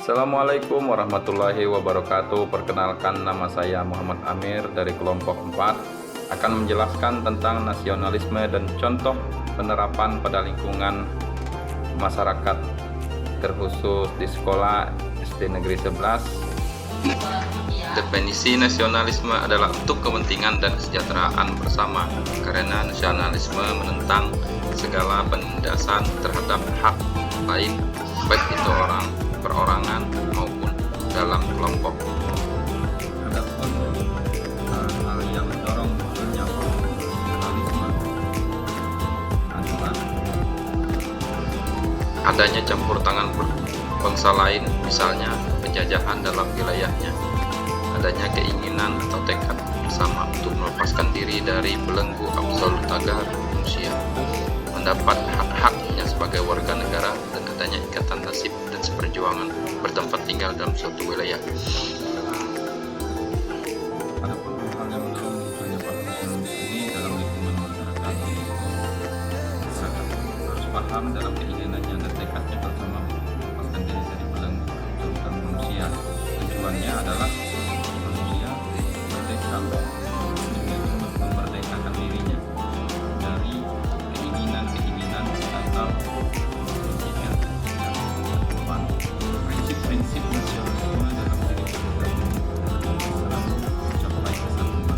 Assalamualaikum warahmatullahi wabarakatuh. Perkenalkan, nama saya Muhammad Amir dari kelompok 4, akan menjelaskan tentang nasionalisme dan contoh penerapan pada lingkungan masyarakat, terkhusus di sekolah SD Negeri 11. Definisi nasionalisme adalah untuk kepentingan dan kesejahteraan bersama, karena nasionalisme menentang segala penindasan terhadap hak lain, baik itu orang, perorangan maupun dalam kelompok. Adapun hal yang mendorong munculnya nasionalisme adalah adanya campur tangan bangsa lain, misalnya penjajahan dalam wilayahnya, adanya keinginan atau tekad bersama untuk melepaskan diri dari belenggu absolut agar manusia mendapat hak-haknya sebagai warga negara, dan adanya ikatan nasib dan seperjuangan bertempat tinggal dalam suatu wilayah. Adapun hal yang mendorong munculnya para nasionalis ini dalam lingkungan masyarakat harus paham dalam keinginannya dan tekadnya bersama melepaskan diri dari belenggu absolut manusia. Tujuannya adalah manusia merdeka, memerdekakan dirinya dari keinginan atau prinsip-prinsip nasionalisme dalam diri kita selalu mencapai kesatuan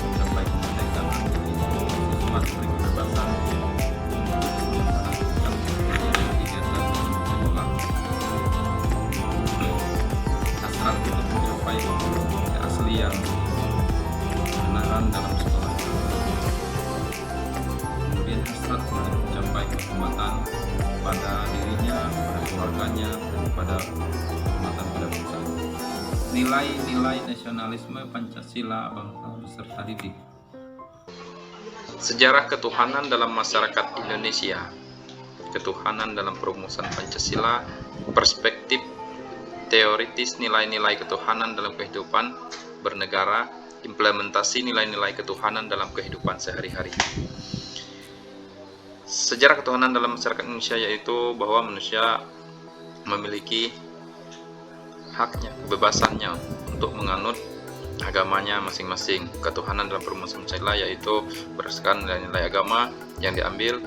mencapai kemerdekaan, sesuatu kebebasan hasrat untuk mencapai keaslian kebenaran dalam sekolah, kemudian hasrat untuk mencapai kehormatan pada dirinya, pada keluarganya, dan pada kehormatan pada bangsa. Nilai-nilai nasionalisme Pancasila, bangsa beserta didik. Sejarah ketuhanan dalam masyarakat Indonesia. Ketuhanan dalam perumusan Pancasila, perspektif teoritis nilai-nilai ketuhanan dalam kehidupan bernegara, implementasi nilai-nilai ketuhanan dalam kehidupan sehari-hari. Sejarah ketuhanan dalam masyarakat Indonesia yaitu bahwa manusia memiliki haknya, kebebasannya untuk menganut agamanya masing-masing. Ketuhanan dalam perumusan Pancasila yaitu berdasarkan nilai-nilai agama yang diambil,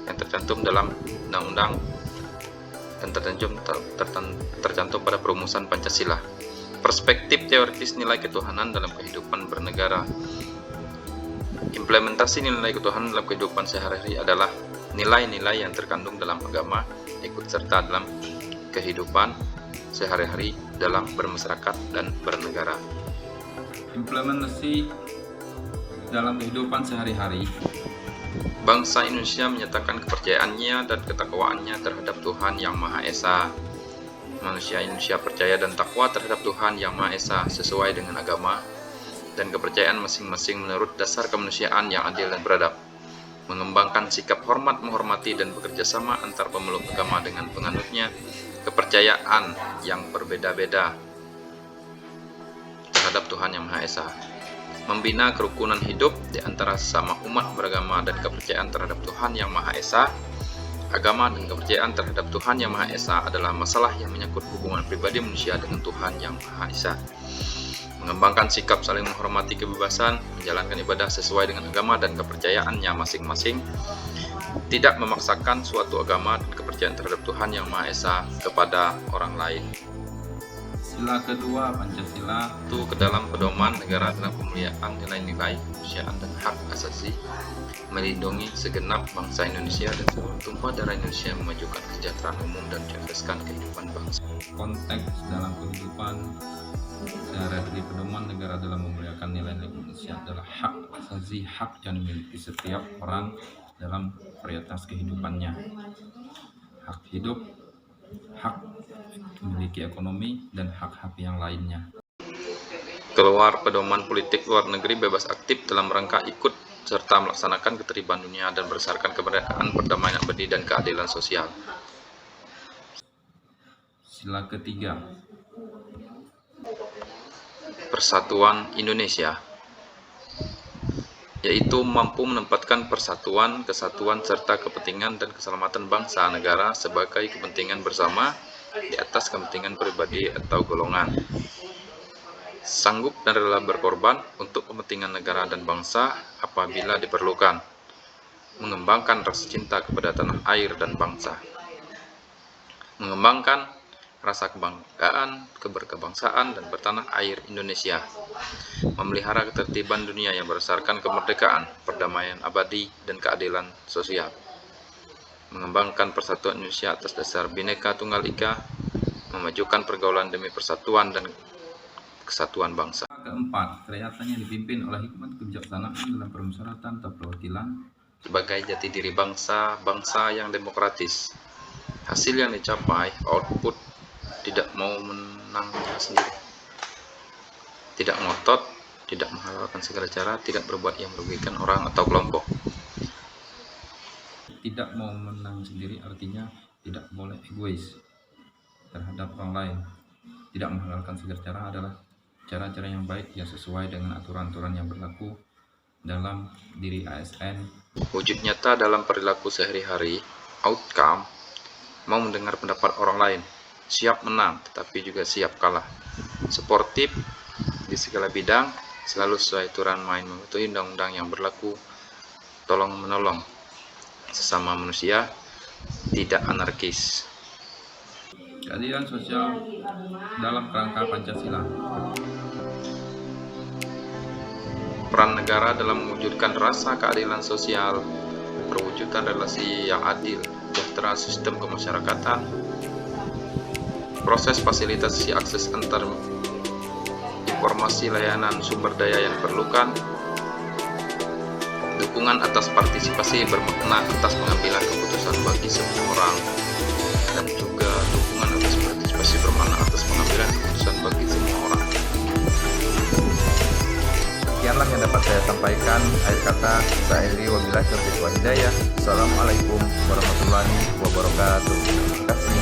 yang tercantum dalam undang-undang dan tercantum pada perumusan Pancasila. Perspektif teoritis nilai ketuhanan dalam kehidupan bernegara. Implementasi nilai ketuhanan dalam kehidupan sehari-hari adalah nilai-nilai yang terkandung dalam agama, ikut serta dalam kehidupan sehari-hari dalam bermasyarakat dan bernegara. Implementasi dalam kehidupan sehari-hari. Bangsa Indonesia menyatakan kepercayaannya dan ketakwaannya terhadap Tuhan Yang Maha Esa. Manusia Indonesia percaya dan takwa terhadap Tuhan Yang Maha Esa sesuai dengan agama dan kepercayaan masing-masing menurut dasar kemanusiaan yang adil dan beradab. Mengembangkan sikap hormat menghormati dan bekerja sama antar pemeluk agama dengan penganutnya kepercayaan yang berbeda-beda terhadap Tuhan Yang Maha Esa. Membina kerukunan hidup di antara sesama umat beragama dan kepercayaan terhadap Tuhan Yang Maha Esa. Agama dan kepercayaan terhadap Tuhan Yang Maha Esa adalah masalah yang menyangkut hubungan pribadi manusia dengan Tuhan Yang Maha Esa. Mengembangkan sikap saling menghormati kebebasan, menjalankan ibadah sesuai dengan agama dan kepercayaannya masing-masing, tidak memaksakan suatu agama dan kepercayaan terhadap Tuhan Yang Maha Esa kepada orang lain. Sila kedua Pancasila itu ke dalam pedoman negara dalam pemuliaan nilai-nilai kemanusiaan dan hak asasi, melindungi segenap bangsa Indonesia dan seluruh tumpah darah Indonesia, memajukan kesejahteraan umum dan mencerdaskan kehidupan bangsa. Konteks dalam kehidupan sehari-hari pedoman negara dalam memuliakan nilai-nilai kemanusiaan adalah hak asasi, hak yang dimiliki setiap orang dalam varietas kehidupannya. Hak hidup, hak memiliki ekonomi, dan hak-hak yang lainnya. Keluar pedoman politik luar negeri bebas aktif dalam rangka ikut serta melaksanakan ketertiban dunia dan berdasarkan kemerdekaan, perdamaian abadi, dan keadilan sosial. Sila ketiga, Persatuan Indonesia. yaitu mampu menempatkan persatuan, kesatuan, serta kepentingan dan keselamatan bangsa negara sebagai kepentingan bersama di atas kepentingan pribadi atau golongan. Sanggup dan rela berkorban untuk kepentingan negara dan bangsa apabila diperlukan. Mengembangkan rasa cinta kepada tanah air dan bangsa. Mengembangkan rasa kebanggaan, keberkebangsaan, dan bertanah air Indonesia. Memelihara ketertiban dunia yang berdasarkan kemerdekaan, perdamaian abadi, dan keadilan sosial. Mengembangkan persatuan Indonesia atas dasar Bhinneka Tunggal Ika. Memajukan pergaulan demi persatuan dan kesatuan bangsa. Keempat, kelihatannya dipimpin oleh hikmat kebijaksanaan dalam permusyawaratan atau perwakilan sebagai jati diri bangsa yang demokratis. Hasil yang dicapai, output, tidak mau menangnya sendiri, tidak ngotot, tidak menghalalkan segala cara, tidak berbuat yang merugikan orang atau kelompok. Tidak mau menang sendiri artinya tidak boleh egois terhadap orang lain. Tidak menghalalkan segala cara adalah cara-cara yang baik yang sesuai dengan aturan-aturan yang berlaku dalam diri ASN. Wujud nyata dalam perilaku sehari-hari, outcome, mau mendengar pendapat orang lain, siap menang tetapi juga siap kalah, sportif di segala bidang, selalu sesuai aturan main, mematuhi undang-undang yang berlaku, tolong menolong sesama manusia, tidak anarkis. Keadilan sosial dalam kerangka Pancasila. Peran negara dalam mewujudkan rasa keadilan sosial, perwujudan relasi yang adil, sejahtera, sistem kemasyarakatan, proses fasilitasi akses antar informasi, layanan, sumber daya yang diperlukan, dukungan atas partisipasi bermakna atas pengambilan keputusan bagi semua orang, dan juga dukungan atas partisipasi bermakna atas pengambilan keputusan bagi semua orang. Sekianlah yang dapat saya sampaikan. Akhir kata, saya Eri, wabillahi taufiq wal hidayah. Assalamualaikum warahmatullahi wabarakatuh. Terima kasih.